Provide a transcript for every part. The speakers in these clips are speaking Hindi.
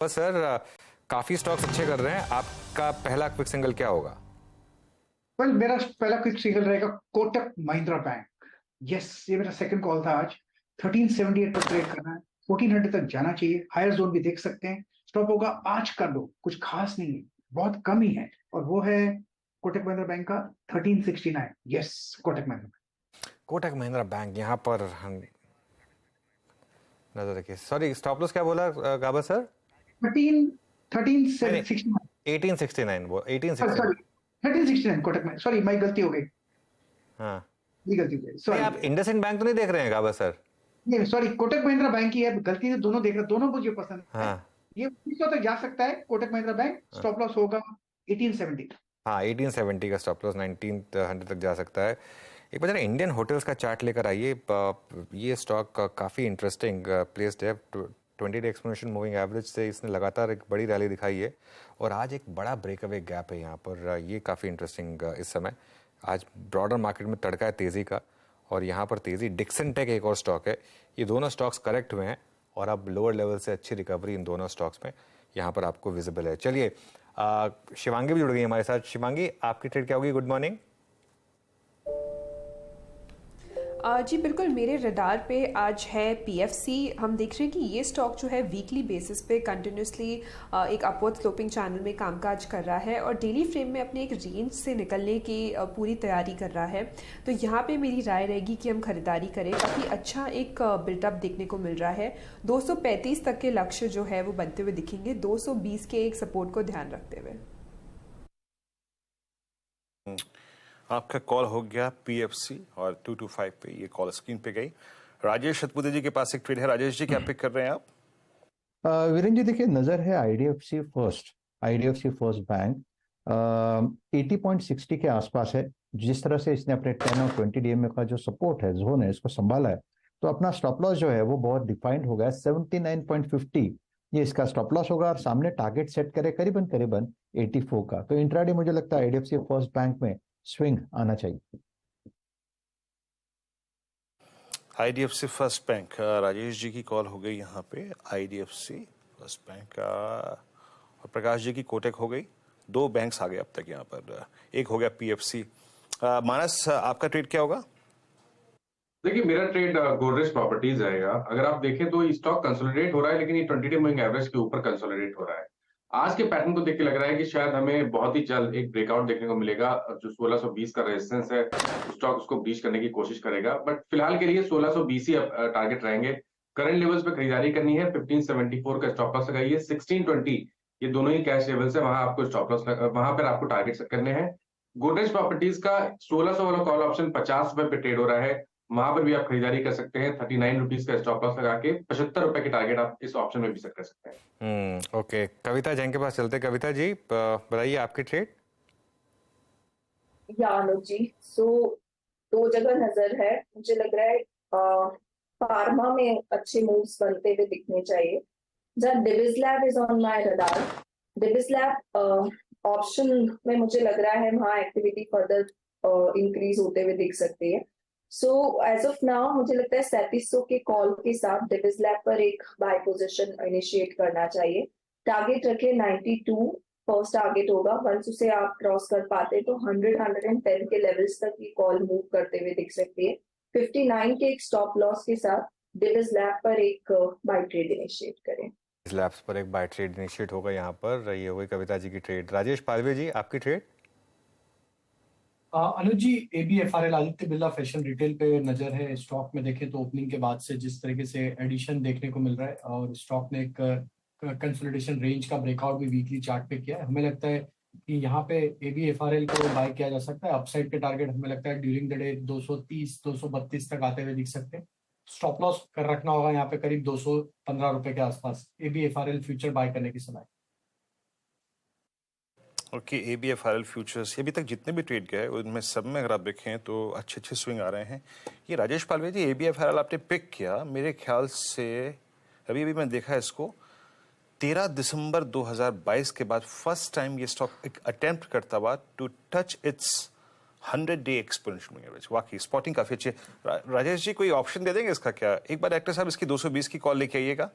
बस सर, काफी स्टॉक्स अच्छे कर रहे हैं। आपका पहला क्विक सिंगल क्या होगा? वेल, मेरा पहला क्विक सिंगल रहेगा कोटक महिंद्रा बैंक। यस, ये मेरा सेकंड कॉल था आज। 1378 पर ट्रेड करना है, 1400 तक जाना चाहिए। हायर जोन भी देख सकते हैं। स्टॉप होगा आज कर लो, कुछ खास नहीं है, बहुत कम ही है, और वो है कोटक महिंद्रा बैंक का 1369। यस, कोटक महिंद्रा। कोटक महिंद्रा बैंक यहाँ पर हम नजर रखिए। सॉरी, स्टॉप लॉस क्या बोला गाबा सर? 13 नहीं, 1369। 1869 वो 1869। सॉरी, 1369 कोटक में। सॉरी, मेरी गलती हो गई। हाँ, ये गलती हो गई, नहीं सॉरी। आप इंडसइंड बैंक तो नहीं देख रहे हैं गाबा सर? नहीं सॉरी, कोटक महिंद्रा बैंक की है, गलती से दोनों देख रहा, दोनों मुझे पसंद है। हाँ ये 1900 तक जा सकता है कोटक महिंद्रा बैंक। हाँ स्टॉप लॉस होगा 1870। हाँ, 1870 का स्टॉप लॉस, 1900 तक जा सकता है। एक बार जरा इंडियन होटल्स का चार्ट लेकर आइए। ये स्टॉक काफ़ी इंटरेस्टिंग प्लेस्ड है। 20 डे एक्सपोनेंशियल मूविंग एवरेज से इसने लगातार एक बड़ी रैली दिखाई है और आज एक बड़ा ब्रेकअवे गैप है यहाँ पर। ये काफ़ी इंटरेस्टिंग इस समय। आज ब्रॉडर मार्केट में तड़का है तेज़ी का और यहाँ पर तेज़ी। डिक्सन टेक एक और स्टॉक है। ये दोनों स्टॉक्स करेक्ट हुए हैं और अब लोअर लेवल से अच्छी रिकवरी इन दोनों स्टॉक्स में यहाँ पर आपको विजिबल है। चलिए, शिवांगी भी जुड़ गई हमारे साथ। शिवांगी, आपकी ट्रेड क्या होगी? Good morning. जी बिल्कुल, मेरे रडार पे आज है पीएफसी। हम देख रहे हैं कि ये स्टॉक जो है वीकली बेसिस पे कंटिन्यूसली एक अपवर्ड स्लोपिंग चैनल में कामकाज कर रहा है और डेली फ्रेम में अपने एक रेंज से निकलने की पूरी तैयारी कर रहा है। तो यहाँ पे मेरी राय रहेगी कि हम खरीदारी करें। काफ़ी अच्छा एक बिल्टअप देखने को मिल रहा है। 235 तक के लक्ष्य जो है वो बनते हुए दिखेंगे, 220 के एक सपोर्ट को ध्यान रखते हुए। आपका कॉल हो गया पीएफसी और 225 पे ये कॉल स्क्रीन पे गई। राजेश सतपुते जी के पास एक ट्रेड है। राजेश जी, क्या पिक कर रहे हैं आप? वीरेंद्र जी, देखिए नजर है आईडीएफसी फर्स्ट बैंक 80.60 के आसपास है। जिस तरह से इसने अपने 10 और 20 डीएमए का जो सपोर्ट है, जोन है, इसको संभाला है, तो अपना स्टॉप लॉस जो है वो बहुत डिफाइंड हो गया है। 79.50 ये इसका स्टॉप लॉस होगा और सामने टारगेट सेट करे करीबन करीबन 84 का। तो इंट्राडे मुझे लगता है आईडीएफसी फर्स्ट बैंक में स्विंग आना चाहिए। IDFC first bank, Rajesh ji की कॉल हो गई यहाँ पे आईडीएफसी फर्स्ट बैंक और प्रकाश जी की कोटक हो गई। दो बैंक्स आ गए अब तक यहाँ पर। एक हो गया पीएफसी। मानस, आपका ट्रेड क्या होगा? देखिए, मेरा ट्रेड गोदरेज प्रॉपर्टीज रहेगा। अगर आप देखें तो ये स्टॉक कंसोलिडेट हो रहा है, लेकिन ये 20 डे मूविंग एवरेज के ऊपर कंसोलिडेट हो रहा है। आज के पैटर्न को देख के लग रहा है कि शायद हमें बहुत ही जल्द एक ब्रेकआउट देखने को मिलेगा। जो 1620 का रेजिस्टेंस है, स्टॉक उसको ब्रीच करने की कोशिश करेगा, बट फिलहाल के लिए 1620 ही टारगेट रहेंगे। करंट लेवल्स पे खरीदारी करनी है। 1574 का स्टॉप लॉस लगाइए। 1620 ये दोनों ही कैश लेवल्स है, वहां आपको स्टॉप लॉस, वहां पर आपको टारगेट करने हैं। गोदरेज प्रॉपर्टीज का 1600 वाला कॉल ऑप्शन 50 रुपए पे ट्रेड हो रहा है, वहां पर भी आप खरीदारी कर सकते हैं। 39 रुपीज का स्टॉप लॉस लगा के 75 रुपए की टारगेट आप इस ऑप्शन में भी सेट कर सकते हैं। ओके, कविता जैन के पास चलते। कविता जी, बताइए आपकी ट्रेड। या अनुज जी, सो दो जगह नजर है। मुझे लग रहा है फार्मा में अच्छे मूव्स बनते हुए दिखने चाहिए। जहाँ Divi's lab is on my radar. Divi's lab option में मुझे लग रहा है वहाँ एक्टिविटी फर्दर इंक्रीज होते हुए दिख सकती है। सो एज ऑफ नाउ मुझे लगता है 3700 के कॉल के साथ डिविस लैब पर एक बाय पोजीशन इनिशिएट करना चाहिए। टारगेट रखे 92 फर्स्ट टारगेट होगा। वंस उसे आप क्रॉस कर पाते तो 100-110 के लेवल्स तक ये कॉल मूव करते हुए दिख सकती है। 59 के एक स्टॉप लॉस के साथ डिविस लैब पर एक बाय ट्रेड इनिशिएट करें। इस लैब्स पर एक बाय ट्रेड इनिशिएट होगा यहाँ पर। ये हो गई कविता जी की ट्रेड। राजेश पालवे जी, आपकी ट्रेड। अनुज जी, ABFRL Aditya Birla fashion retail पे नजर है। स्टॉक में देखें तो ओपनिंग के बाद से जिस तरीके से एडिशन देखने को मिल रहा है और स्टॉक ने एक कंसोलिडेशन रेंज का ब्रेकआउट भी वीकली चार्ट पे किया है। हमें लगता है कि यहाँ पे एबीएफआरएल को बाय किया जा सकता है। अपसाइड के टारगेट हमें लगता है ड्यूरिंग द डे 230-232 तक आते हुए दिख सकते हैं। स्टॉप लॉस कर रखना होगा यहाँ पे करीब 215 रुपए के आसपास। एबीएफआरएल फ्यूचर बाय करने की सलाह। ओके, एबीएफआरएल फ्यूचर्स, अभी तक जितने भी ट्रेड गए उनमें सब में अगर आप देखें तो अच्छे अच्छे स्विंग आ रहे हैं। ये राजेश पालवे जी, एबीएफआरएल आपने पिक किया, मेरे ख्याल से अभी अभी मैं देखा इसको 13 दिसंबर 2022 के बाद फर्स्ट टाइम ये स्टॉक एक अटेम्प्ट करता हुआ to touch its 100 day exponential average. वाकई स्पॉटिंग काफी अच्छी है। राजेश जी, कोई ऑप्शन दे देंगे इसका क्या? एक बार एक्टर साहब इसकी 220 की कॉल लेके आइएगा।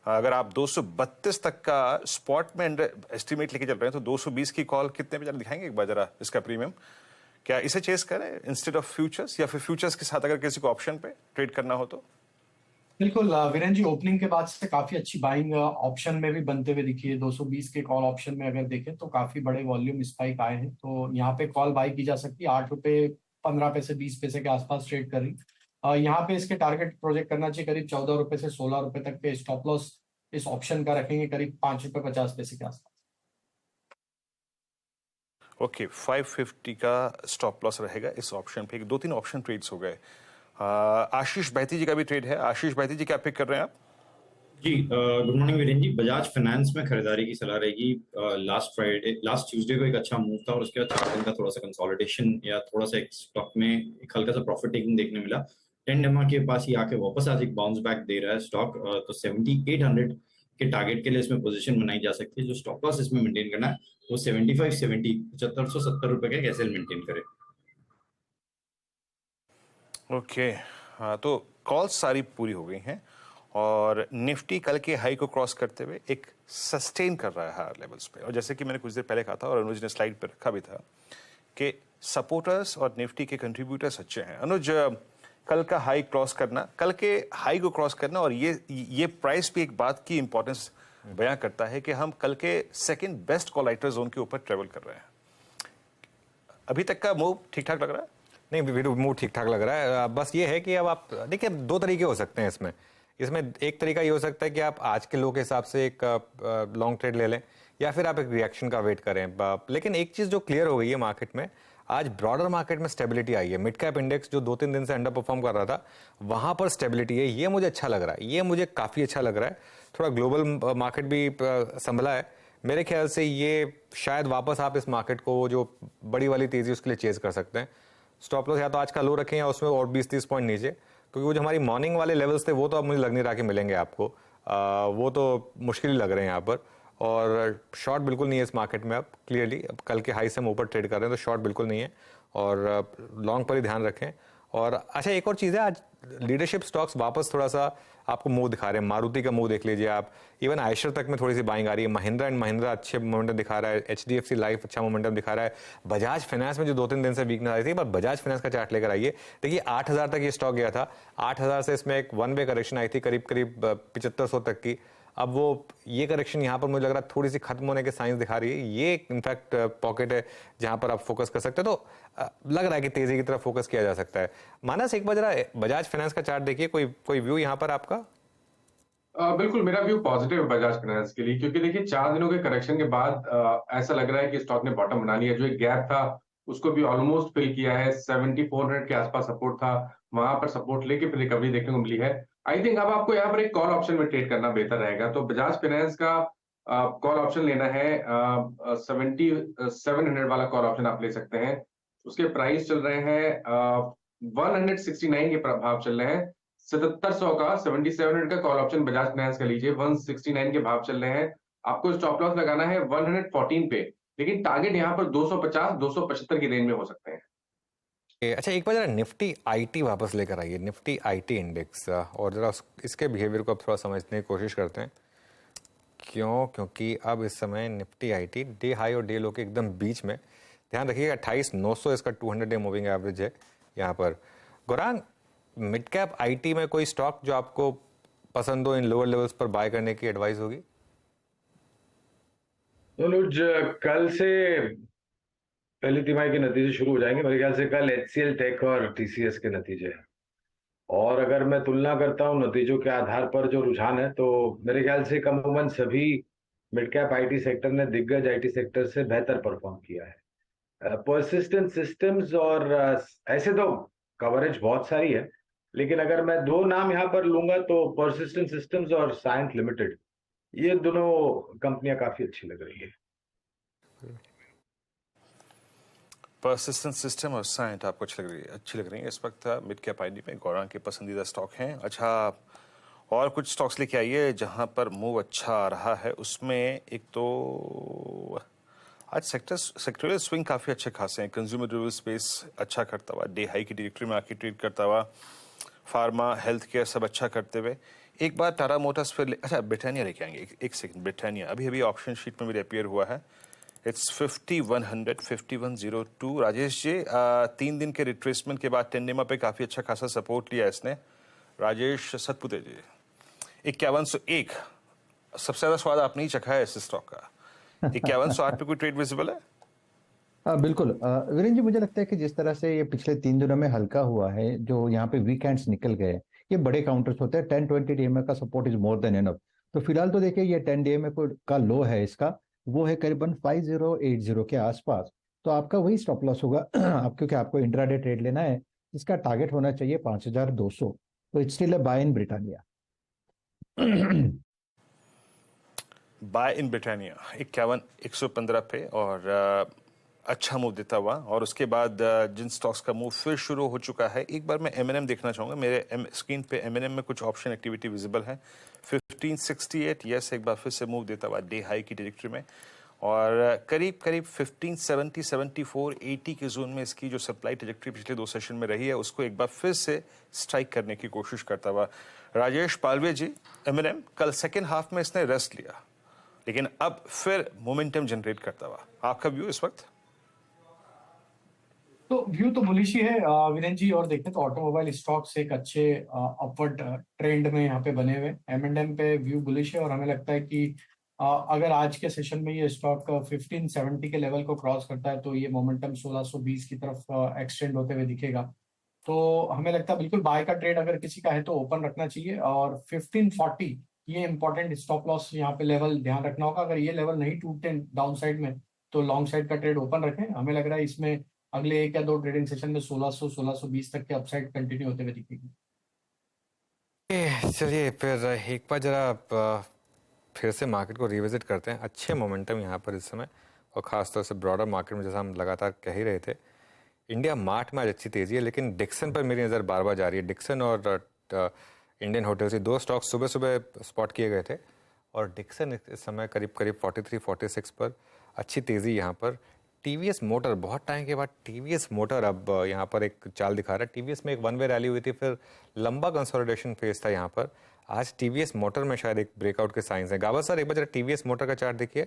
अगर आप 232 तक का स्पॉट में एस्टिमेट लेके चल रहे हैं तो 220 की कॉल कितने पे जरा दिखाएंगे एक बार जरा इसका प्रीमियम, क्या इसे चेस करें इंस्टेड ऑफ फ्यूचर्स, या फिर फ्यूचर्स के साथ अगर किसी को ऑप्शन पे ट्रेड करना हो तो? बिल्कुल वीरेन जी, ओपनिंग के बाद से काफी अच्छी बाइंग ऑप्शन में भी बनते हुए दिखी है। 220 के कॉल ऑप्शन में अगर देखें तो काफी बड़े वॉल्यूम स्पाइक आए हैं, तो यहाँ पे कॉल बाई की जा सकती है। 8 रुपए 15 पैसे 20 पैसे के आसपास ट्रेड कर रही। यहाँ पे इसके टारगेट प्रोजेक्ट करना चाहिए करीब 14 रुपए से 16 रुपए तक के। स्टॉप लॉस इस ऑप्शन का रखेंगे करीब 5 रुपए 50 पैसे के आसपास। ओके, 550 का स्टॉप लॉस रहेगा इस ऑप्शन पे। 2-3 ऑप्शन ट्रेड्स हो गए। आशीष बैती जी का भी ट्रेड है। आशीष बैती जी क्या पिक कर रहे हैं आप? जी गुड मॉर्निंग वीरेन जी। बजाज फाइनेंस में खरीदारी की सलाह रहेगी। लास्ट ट्यूसडे को एक अच्छा मूव था और उसके बाद 4 दिन का थोड़ा सा कंसोलिडेशन या थोड़ा सा एक स्टॉक में एक हल्का सा प्रॉफिट टेकिंग देखने मिला। 10 डेमा के पास ही आके वापस आज एक बाउंस बैक दे रहा है स्टॉक। तो 7800 के टारगेट के लिए इसमें पोजीशन बनाई जा सकती है। जो स्टॉप लॉस इसमें मेंटेन करना है वो 7570 रुपए का कैसे मेंटेन करे। ओके, हाँ, तो कॉल्स सारी पूरी हो गई हैं और निफ्टी कल के हाई को क्रॉस करते हुए एक सस्टेन कर रहा है हायर लेवल्स पे। और जैसे कि मैंने कुछ देर पहले कहा था और अनुज ने स्लाइड पे रखा भी था कि सपोर्टर्स और निफ्टी के कंट्रीब्यूटर्स अच्छे हैं। अनुज, कल का हाई क्रॉस करना, कल के हाई को क्रॉस करना और ये प्राइस भी एक बात की इंपॉर्टेंस बयां करता है कि हम कल के सेकंड बेस्ट कॉलाइटर जोन के ऊपर ट्रेवल कर रहे हैं। अभी तक का मूव ठीक ठाक लग रहा है? नहीं, मूड ठीक ठाक लग रहा है। बस ये है कि अब आप देखिए, 2 तरीके हो सकते हैं इसमें एक तरीका ये हो सकता है कि आप आज के लो के हिसाब से एक लॉन्ग ट्रेड ले लें या फिर आप एक रिएक्शन का वेट करें। लेकिन एक चीज़ जो क्लियर हो गई है मार्केट में, आज ब्रॉडर मार्केट में स्टेबिलिटी आई है। मिड कैप इंडेक्स जो 2-3 दिन से अंडर परफॉर्म कर रहा था, वहां पर स्टेबिलिटी है। ये मुझे अच्छा लग रहा है, ये मुझे काफ़ी अच्छा लग रहा है। थोड़ा ग्लोबल मार्केट भी संभला है। मेरे ख्याल से ये शायद वापस आप इस मार्केट को जो बड़ी वाली तेज़ी उसके लिए चेज कर सकते हैं। स्टॉप लॉस या तो आज का लो रखें या उसमें और 20-30 पॉइंट नीचे, क्योंकि वो जो हमारी मॉर्निंग वाले लेवल्स थे वो तो अब मुझे लग नहीं रहा कि मिलेंगे आपको। वो तो मुश्किल ही लग रहे हैं यहाँ पर। और शॉर्ट बिल्कुल नहीं है इस मार्केट में अब क्लियरली। अब कल के हाई से हम ऊपर ट्रेड कर रहे हैं तो शॉर्ट बिल्कुल नहीं है और लॉन्ग पर ही ध्यान रखें। और अच्छा, एक और चीज़ है, आज लीडरशिप स्टॉक्स वापस थोड़ा सा आपको मुंह दिखा रहे हैं। मारुति का मुंह देख लीजिए आप, इवन आयशर तक में थोड़ी सी बाइंग आ रही है। महिंद्रा एंड महिंद्रा अच्छे मोमेंटम दिखा रहा है। HDFC लाइफ अच्छा मोमेंटम दिखा रहा है। बजाज फाइनेंस में जो 2-3 दिन से वीकनेस आई थी, पर बजाज फाइनेंस का चार्ट लेकर आइए। देखिए 8000 तक ये स्टॉक गया था, 8000 से इसमें एक वन वे करेक्शन आई थी करीब 7500 तक की। अब वो ये करेक्शन यहाँ पर मुझे लग रहा है थोड़ी सी खत्म होने के साइंस दिखा रही है। ये इनफैक्ट पॉकेट है जहां पर आप फोकस कर सकते हैं। तो लग रहा है कि तेजी की तरफ फोकस किया जा सकता है। मानस, एक बार जरा बजाज फाइनेंस का चार्ट देखिए, कोई व्यू यहाँ पर आपका? बिल्कुल, मेरा व्यू पॉजिटिव है बजाज फाइनेंस के लिए, क्योंकि देखिए 4 दिनों के करेक्शन के बाद ऐसा लग रहा है कि स्टॉक ने बॉटम बना लिया। जो एक गैप था उसको भी ऑलमोस्ट फिल किया है। 7400 के आसपास सपोर्ट था, वहां पर सपोर्ट लेके फिर रिकवरी देखने को मिली है। आई थिंक अब आपको यहाँ पर एक कॉल ऑप्शन में ट्रेड करना बेहतर रहेगा। तो बजाज फाइनेंस का कॉल ऑप्शन लेना है, 7700 वाला कॉल ऑप्शन आप ले सकते हैं। उसके प्राइस चल रहे हैं 169 के भाव चल रहे हैं। 7700 का 7700 का कॉल ऑप्शन बजाज फाइनेंस का लीजिए। 169 के भाव चल रहे हैं। आपको स्टॉप लॉस लगाना है 114 पे, लेकिन टारगेट यहाँ पर 250-275 की रेंज में हो सकते हैं। अच्छा, एक बार जरा निफ्टी IT वापस लेकर आइए, निफ्टी IT इंडेक्स, और जरा इसके बिहेवियर को अब थोड़ा समझने की कोशिश करते हैं। क्योंकि अब इस समय निफ्टी IT डे हाई और डे लो के एकदम बीच में। ध्यान रखिएगा 28900 इसका 200 डे मूविंग एवरेज है यहाँ पर। गौरांग, मिड कैप IT में कोई स्टॉक जो आपको पसंद हो इन लोअर लेवल्स पर बाय करने की एडवाइस होगी? अनुज, कल से पहली तिमाही के नतीजे शुरू हो जाएंगे। मेरे ख्याल से कल HCL टेक और TCS के नतीजे हैं, और अगर मैं तुलना करता हूं नतीजों के आधार पर जो रुझान है, तो मेरे ख्याल से कमोबन सभी मिड कैप IT सेक्टर ने दिग्गज IT सेक्टर से बेहतर परफॉर्म किया है। परसिस्टेंट सिस्टम्स और ऐसे तो कवरेज बहुत सारी है, लेकिन अगर मैं 2 नाम यहाँ पर लूंगा तो परसिस्टेंट सिस्टम्स और साइंट लिमिटेड, ये दोनों कंपनियां काफी अच्छी लग रही है। परसिस्टेंट सिस्टम और साइंट आपको अच्छी लग रही है इस वक्त मिड कैप IT में। गौरांग के पसंदीदा स्टॉक हैं। अच्छा, और कुछ स्टॉक्स लेके आइए जहां पर मूव अच्छा आ रहा है। उसमें एक तो आज सेक्टोरियल स्विंग काफी अच्छे खासे हैं। कंज्यूमर ड्यूरेबल स्पेस अच्छा करता हुआ, डे हाई की ट्रेजेक्टरी में आके ट्रेड करता हुआ, फार्मा, हेल्थ केयर सब अच्छा करते हुए। एक बार टाटा मोटर्स फिर अच्छा ब्रिटानिया लेके आएंगे, एक सेकंड। ब्रिटानिया अभी अभी ऑप्शन शीट में मेरे अपियर हुआ है, इट्स 5100 5102। राजेश जी 3 दिन के रिट्रेसमेंट के बाद टेंडेमा पे काफी अच्छा खासा सपोर्ट लिया इसने। राजेश सतपुते जी 5101, सबसे ज्यादा स्वाद आपने ही चखा है इस स्टॉक का। 5108 पे कोई ट्रेड विजिबल है? हाँ बिल्कुल वीरेंद्र जी, मुझे लगता है कि जिस तरह से ये पिछले 3 दिनों में हल्का हुआ है, जो यहाँ पे वीकेंड्स निकल गए, ये बड़े काउंटर्स होते हैं। 10-20 डीएमए का support is more than enough. तो फिलहाल तो देखिए ये 10 डीएमए का लो है इसका, वो है करीबन 5080 के आसपास। तो आपका वही स्टॉप लॉस होगा आप, क्योंकि आपको इंट्राडे ट्रेड लेना है, इसका टारगेट होना चाहिए 5200। तो it's still a buy in Britannia. Buy in Britannia 51,115 पे, और अच्छा मूव देता हुआ। और उसके बाद जिन स्टॉक्स का मूव फिर शुरू हो चुका है, एक बार मैं एमएनएम देखना चाहूंगा। मेरे स्क्रीन पे एमएनएम में कुछ ऑप्शन एक्टिविटी विजिबल है। 1568 यस, एक बार फिर से मूव देता हुआ डे हाई की डायरेक्टरी में, और करीब करीब 1570 74 80 के जोन में इसकी जो सप्लाई ट्रैजेक्टरी पिछले 2 सेशन में रही है, उसको एक बार फिर से स्ट्राइक करने की कोशिश करता हुआ। राजेश पालवे जी, एमएनएम कल सेकेंड हाफ में इसने रेस्ट लिया, लेकिन अब फिर मोमेंटम जनरेट करता हुआ, आपका व्यू इस वक्त? तो व्यू तो बुलिश ही है वीरेंद्र जी। और देखें तो ऑटोमोबाइल स्टॉक्स एक अच्छे अपवर्ड ट्रेंड में यहाँ पे बने हुए। एम पे व्यू बुलिश है, और हमें लगता है कि अगर आज के सेशन में ये स्टॉक 1570 के लेवल को क्रॉस करता है, तो ये मोमेंटम 1620 की तरफ एक्सटेंड होते हुए दिखेगा। तो हमें लगता है बिल्कुल बाय का ट्रेड अगर किसी का है तो ओपन रखना चाहिए। और 1540 ये इंपॉर्टेंट स्टॉप लॉस यहाँ पे लेवल ध्यान रखना होगा। अगर ये लेवल नहीं टूटते डाउन साइड में, तो लॉन्ग साइड का ट्रेड ओपन रखें। हमें लग रहा है इसमें अगले 1 या 2 ट्रेडिंग सेशन में 1600 1620 तक के अपसाइड कंटिन्यू होते हुए दिखेगी। चलिए फिर एक बार जरा फिर से मार्केट को रिविजिट करते हैं। अच्छे मोमेंटम यहाँ पर इस समय, और ख़ासतौर से ब्रॉडर मार्केट में, जैसा हम लगातार कह ही रहे थे। इंडिया मार्ट में आज अच्छी तेज़ी है, लेकिन डिक्सन पर मेरी नज़र बार बार जा रही है। डिक्सन और इंडियन होटल्स, ये 2 स्टॉक्स सुबह सुबह स्पॉट किए गए थे, और डिक्सन इस समय करीब करीब 43-46 पर अच्छी तेज़ी यहाँ पर। टीवीएस मोटर, बहुत टाइम के बाद टीवीएस मोटर अब यहाँ पर एक चाल दिखा रहा है। टीवीएस में एक वन वे रैली हुई थी, फिर लंबा कंसोलिडेशन फेज था यहाँ पर। आज टीवीएस मोटर में शायद एक ब्रेकआउट के साइंस हैं। गाबा सर, एक बार जरा टीवीएस मोटर का चार्ट देखिए।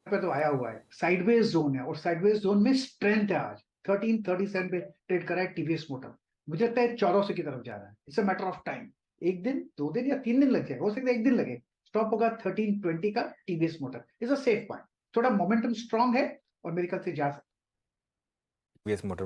पे तो आया हुआ है, साइडवेज जोन है, और साइडवेज जोन में स्ट्रेंथ है। आज 1337 पे ट्रेड कर रहा है टीवीएस मोटर। मुझे लगता है 1400 की तरफ जा रहा है। It's a matter of time, 1 दिन 2 दिन या 3 दिन लग जाए, हो सकता है 1 दिन लगे। स्टॉप होगा 1320 का TVS motor. Is a safe point, थोड़ा मोमेंटम स्ट्रांग है और मेरे ख्याल से जा सकता है। TVS motor